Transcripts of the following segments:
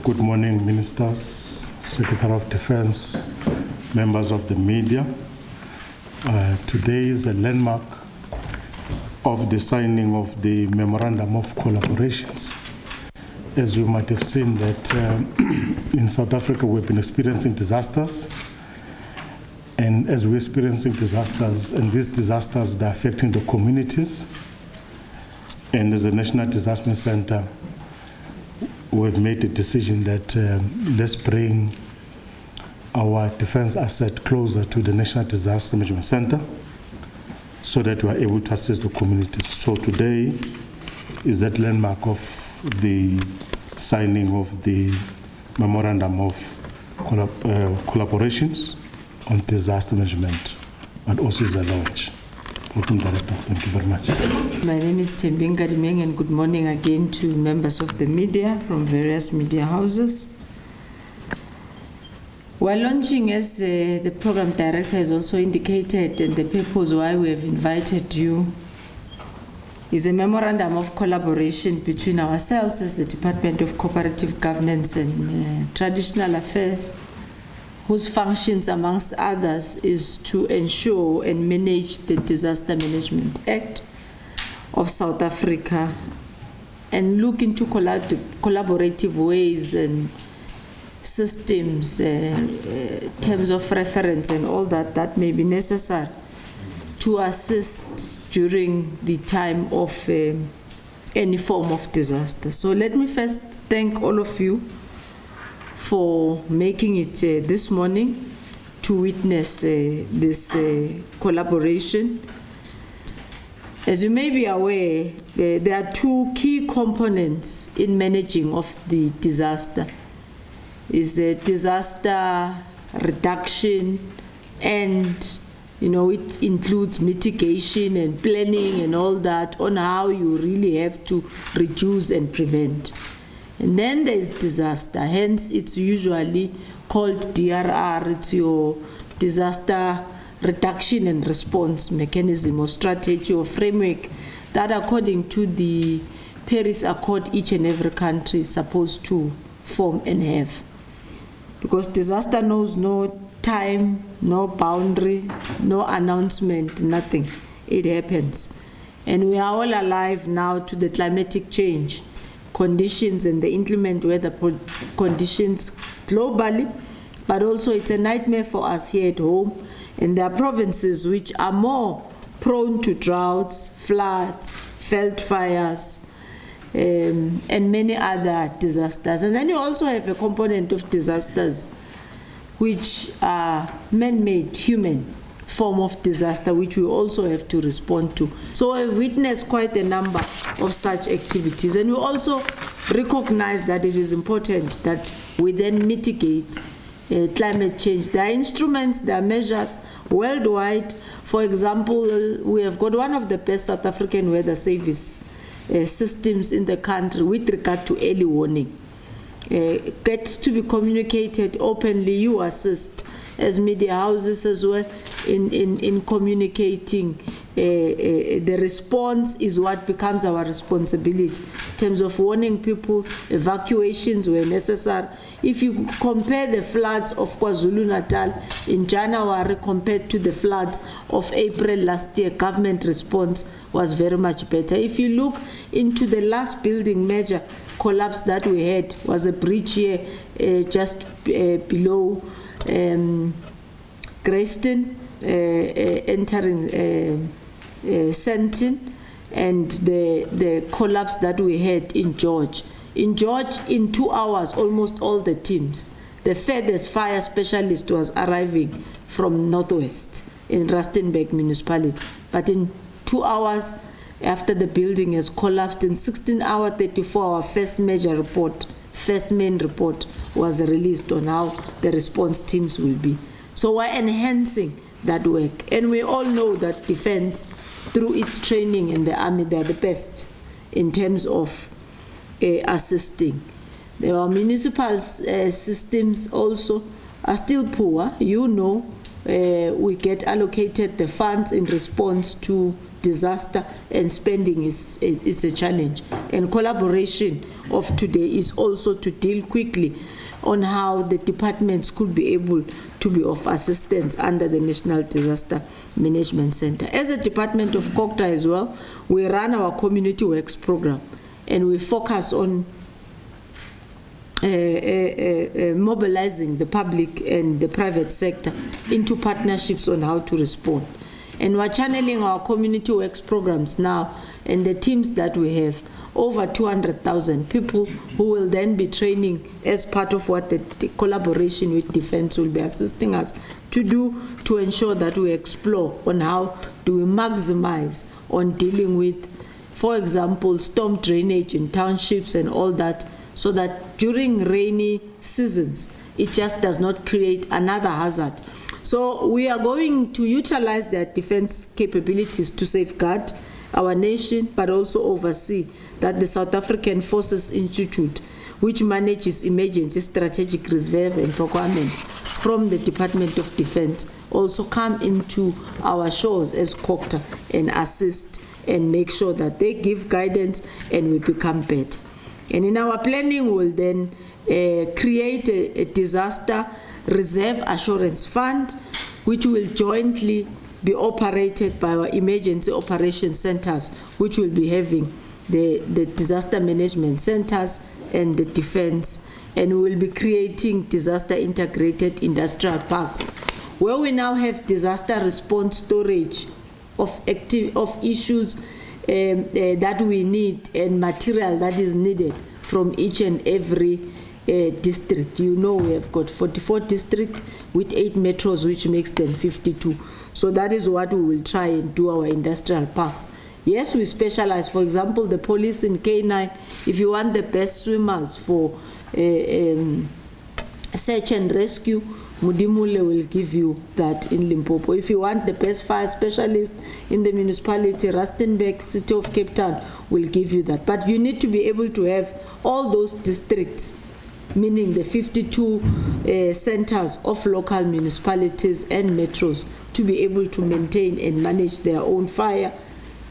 Good morning, ministers, Secretary of Defense, members of the media. Today is a landmark of the signing of the Memorandum of Collaborations. As you might have seen that in South Africa we've been experiencing disasters, and as we're experiencing disasters, and these disasters they're affecting the communities, and as a National Disaster Center, we've made a decision that let's bring our defense asset closer to the National Disaster Management Center so that we are able to assist the communities. So today is that landmark of the signing of the Memorandum of Collaborations on Disaster Management, but also is a launch. Welcome, Director. Thank you very much. My name is Tembinga Dimeng, and good morning again to members of the media from various media houses. We're launching, as the program director has also indicated, and the purpose why we have invited you is a memorandum of collaboration between ourselves as the Department of Cooperative Governance and Traditional Affairs, whose functions, amongst others, is to ensure and manage the Disaster Management Act of South Africa and look into collaborative ways and systems, terms of reference and all that may be necessary to assist during the time of any form of disaster. So let me first thank all of you for making it this morning to witness this collaboration. As you may be aware, there are two key components in managing of the disaster. Is disaster reduction, and it includes mitigation and planning and all that on how you really have to reduce and prevent. And then there is disaster, hence it's usually called DRR. It's your disaster reduction and response mechanism or strategy or framework that, according to the Paris Accord, each and every country is supposed to form and have. Because disaster knows no time, no boundary, no announcement, nothing. It happens. And we are all alive now to the climatic change conditions and the inclement weather conditions globally, but also it's a nightmare for us here at home. And there are provinces which are more prone to droughts, floods, veld fires, and many other disasters. And then you also have a component of disasters which are man-made, human form of disaster, which we also have to respond to. So I've witnessed quite a number of such activities, and we also recognize that it is important that we then mitigate climate change. There are instruments, there are measures worldwide. For example, we have got one of the best South African weather service systems in the country with regard to early warning. Gets to be communicated openly. You assist as media houses as well in communicating. The response is what becomes our responsibility in terms of warning people, evacuations where necessary. If you compare the floods of KwaZulu-Natal in January compared to the floods of April last year, government response was very much better. If you look into the last building major collapse that we had, was a bridge here just below Greyston, entering Sentin, and the collapse that we had in George. In George, in 2 hours, almost all the teams. The furthest fire specialist was arriving from Northwest in Rustenburg municipality. But in 2 hours after the building has collapsed, in 16-hour, 34-hour first major report, first main report was released on how the response teams will be. So we're enhancing that work. And we all know that defense, through its training in the army, they're the best in terms of assisting. Our municipal systems also are still poor. We get allocated the funds in response to disaster and spending is a challenge. And collaboration of today is also to deal quickly on how the departments could be able to be of assistance under the National Disaster Management Center. As a department of Cogta as well, we run our community works program, and we focus on mobilizing the public and the private sector into partnerships on how to respond. And we're channeling our community works programs now, and the teams that we have, over 200,000 people who will then be training as part of what the collaboration with Defence will be assisting us to do, to ensure that we explore on how do we maximize on dealing with, for example, storm drainage in townships and all that, so that during rainy seasons, it just does not create another hazard. So we are going to utilize their defense capabilities to safeguard our nation, but also oversee that the South African Forces Institute, which manages emergency strategic reserve and procurement from the Department of Defense, also come into our shores as Cogta and assist and make sure that they give guidance and we become better. And in our planning, we'll then create a disaster reserve assurance fund, which will jointly be operated by our emergency operation centers, which will be having the disaster management centers and the defense. And we will be creating disaster integrated industrial parks, where we now have disaster response storage of issues that we need and material that is needed from each and every district. You know, we have got 44 districts with 8 metros, which makes them 52. So that is what we will try and do our industrial parks. Yes, we specialize. For example, the police in K9, if you want the best swimmers for search and rescue, Mudimule will give you that in Limpopo. If you want the best fire specialist in the municipality, Rustenburg, City of Cape Town will give you that. But you need to be able to have all those districts, meaning the 52 centers of local municipalities and metros, to be able to maintain and manage their own fire.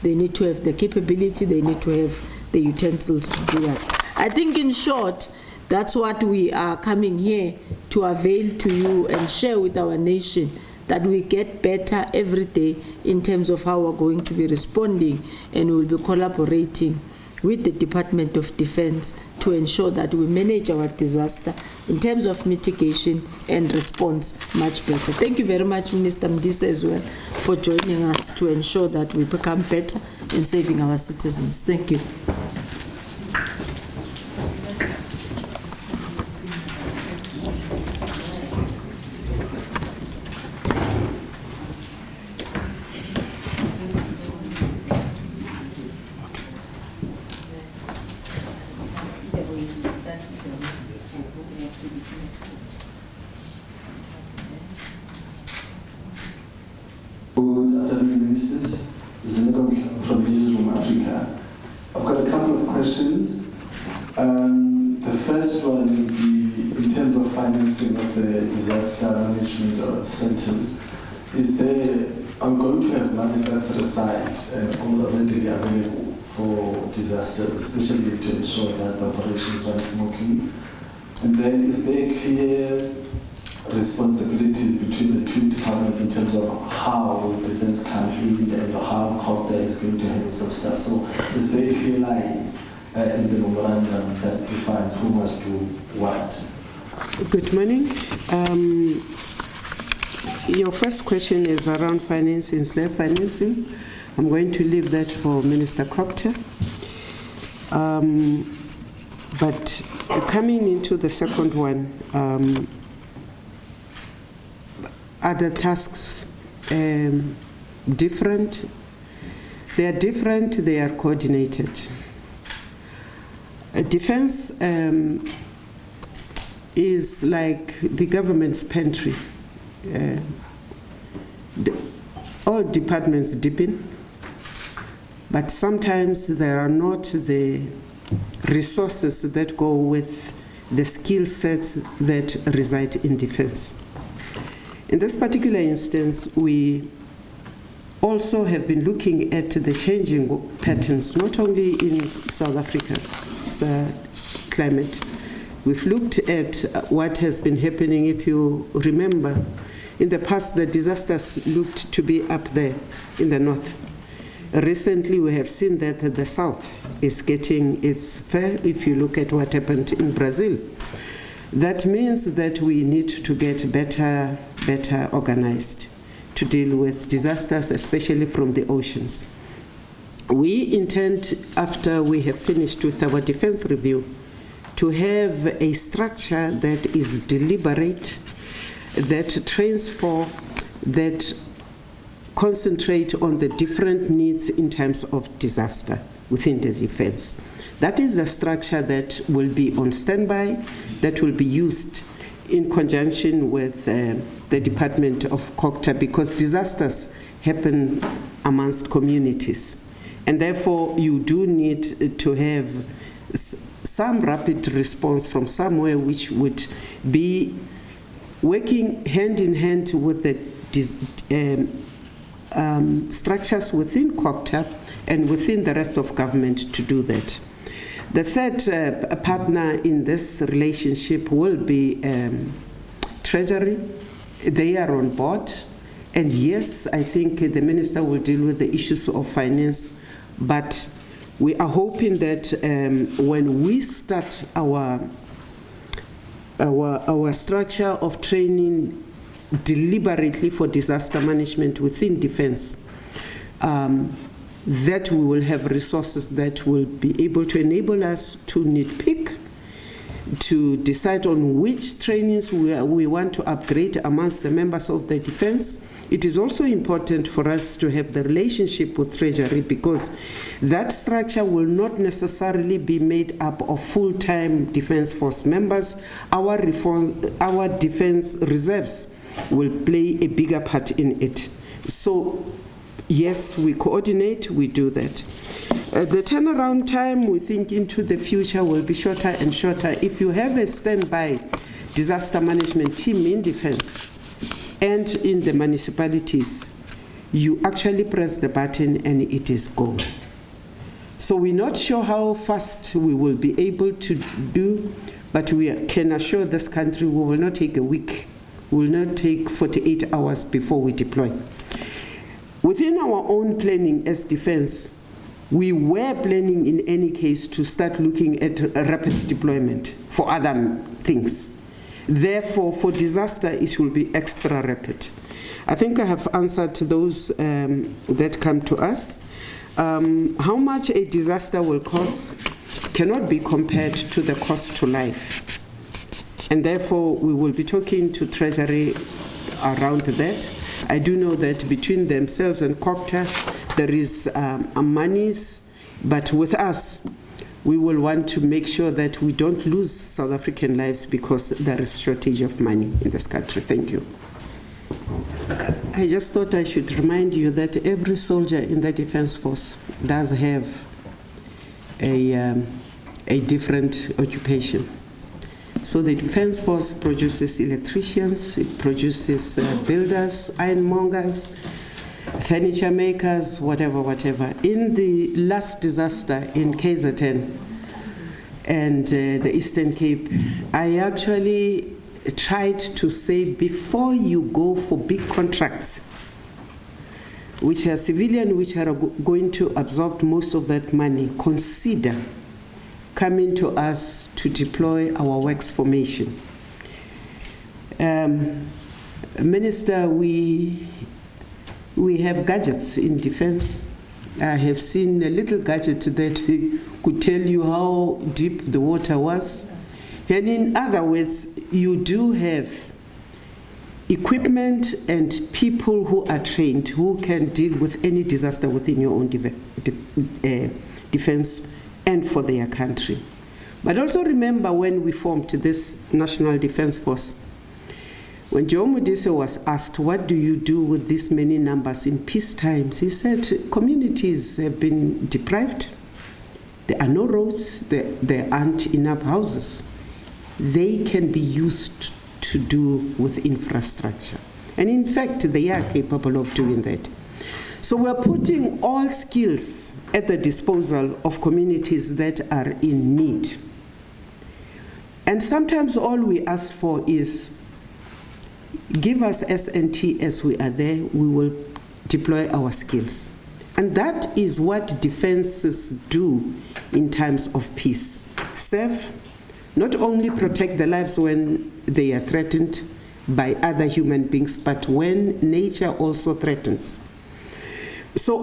They need to have the capability, they need to have the utensils to do that. I think in short, that's what we are coming here to avail to you and share with our nation, that we get better every day in terms of how we're going to be responding, and we'll be collaborating with the Department of Defense to ensure that we manage our disaster in terms of mitigation and response much better. Thank you very much, Minister Mdisa, as well, for joining us to ensure that we become better in saving our citizens. Thank you. Good afternoon, ministers. This is Memo from Newsroom Africa. I've got a couple of questions. The first one would be in terms of financing of the disaster management centers. I'm going to have money that's set aside and already available for disasters, especially to ensure that the operations run smoothly. And then is there clear responsibilities between the two departments in terms of how defense come in and how Cogta is going to handle some stuff? So is there a clear line in the memorandum that defines who must do what? Good morning. Your first question is around financing, slave financing. I'm going to leave that for Minister Cogta. But coming into the second one, are the tasks different? They are different, they are coordinated. Defense is like the government's pantry. All departments dip in, but sometimes there are not the resources that go with the skill sets that reside in defense. In this particular instance, we also have been looking at the changing patterns, not only in South Africa's climate. We've looked at what has been happening. If you remember, in the past, the disasters looked to be up there in the north. Recently, we have seen that the south is getting its fair. If you look at what happened in Brazil, that means that we need to get better organized to deal with disasters, especially from the oceans. We intend, after we have finished with our defense review, to have a structure that is deliberate, that trains for, that concentrate on the different needs in terms of disaster within the defense. That is a structure that will be on standby, that will be used in conjunction with the Department of Cogta, because disasters happen amongst communities. And therefore, you do need to have some rapid response from somewhere, which would be working hand in hand with the structures within Cogta and within the rest of government to do that. The third partner in this relationship will be Treasury. They are on board. And yes, I think the minister will deal with the issues of finance, but we are hoping that when we start our structure of training deliberately for disaster management within defense, that we will have resources that will be able to enable us to nitpick, to decide on which trainings we want to upgrade amongst the members of the defense. It is also important for us to have the relationship with Treasury, because that structure will not necessarily be made up of full-time Defence Force members. Our defense reserves will play a bigger part in it. So, yes, we coordinate, we do that. The turnaround time, we think, into the future will be shorter and shorter. If you have a standby disaster management team in defense and in the municipalities, you actually press the button and it is gone. So we're not sure how fast we will be able to do, but we can assure this country we will not take a week, we will not take 48 hours before we deploy. Within our own planning as defense, we were planning in any case to start looking at rapid deployment for other things. Therefore, for disaster, it will be extra rapid. I think I have answered to those that come to us. How much a disaster will cost cannot be compared to the cost to life. And therefore, we will be talking to Treasury around that. I do know that between themselves and Cogta, there is monies, but with us, we will want to make sure that we don't lose South African lives because there is shortage of money in this country. Thank you. I just thought I should remind you that every soldier in the Defence Force does have a different occupation. So the Defence Force produces electricians, it produces builders, ironmongers, furniture makers, whatever. In the last disaster in KZN and the Eastern Cape, I actually tried to say, before you go for big contracts, which are civilian, which are going to absorb most of that money, consider coming to us to deploy our works formation. Minister, we have gadgets in defense. I have seen a little gadget that could tell you how deep the water was. And in other words, you do have equipment and people who are trained, who can deal with any disaster within your own defense and for their country. But also remember, when we formed this National Defence Force, when Joe Modise was asked, what do you do with these many numbers in peace times? He said, communities have been deprived. There are no roads, there aren't enough houses. They can be used to do with infrastructure. And in fact, they are capable of doing that. So we're putting all skills at the disposal of communities that are in need. And sometimes all we ask for is, give us S&T as we are there, we will deploy our skills. And that is what defenses do in times of peace. Serve, not only protect the lives when they are threatened by other human beings, but when nature also threatens. So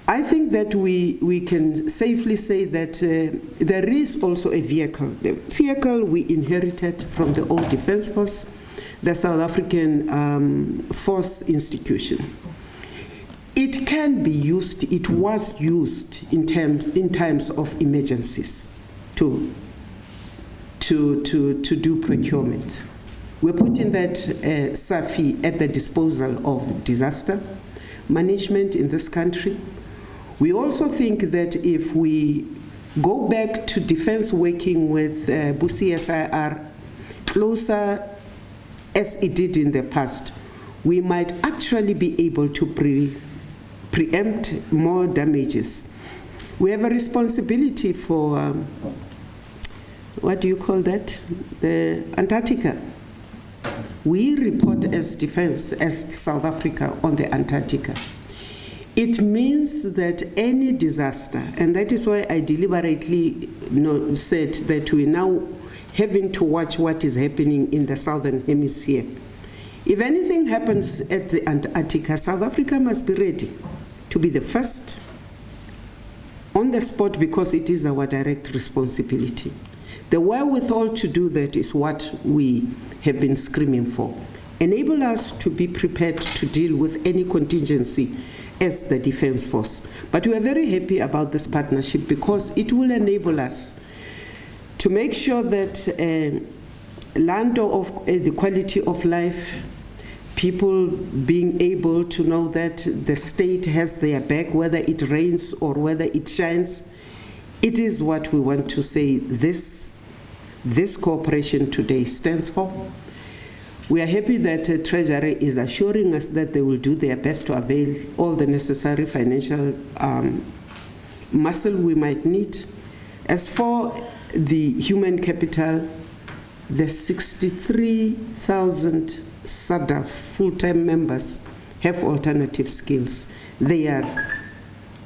I think that we can safely say that there is also a vehicle. The vehicle we inherited from the old Defence Force, the South African Force Institution. It can be used, it was used in times of emergencies to do procurement. We're putting that SAFI at the disposal of disaster management in this country. We also think that if we go back to defense working with CSIR closer as it did in the past, we might actually be able to preempt more damages. We have a responsibility for, what do you call that? Antarctica. We report as defense, as South Africa on the Antarctica. It means that any disaster, and that is why I deliberately said that we're now having to watch what is happening in the Southern Hemisphere. If anything happens at the Antarctica, South Africa must be ready to be the first on the spot, because it is our direct responsibility. The wherewithal to do that is what we have been screaming for. Enable us to be prepared to deal with any contingency as the Defence Force. But we are very happy about this partnership because it will enable us to make sure that land of the quality of life, people being able to know that the state has their back, whether it rains or whether it shines. It is what we want to say this cooperation today stands for. We are happy that Treasury is assuring us that they will do their best to avail all the necessary financial muscle we might need. As for the human capital, the 63,000 SADA full-time members have alternative skills. They are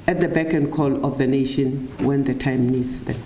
at the beck and call of the nation when the time needs them.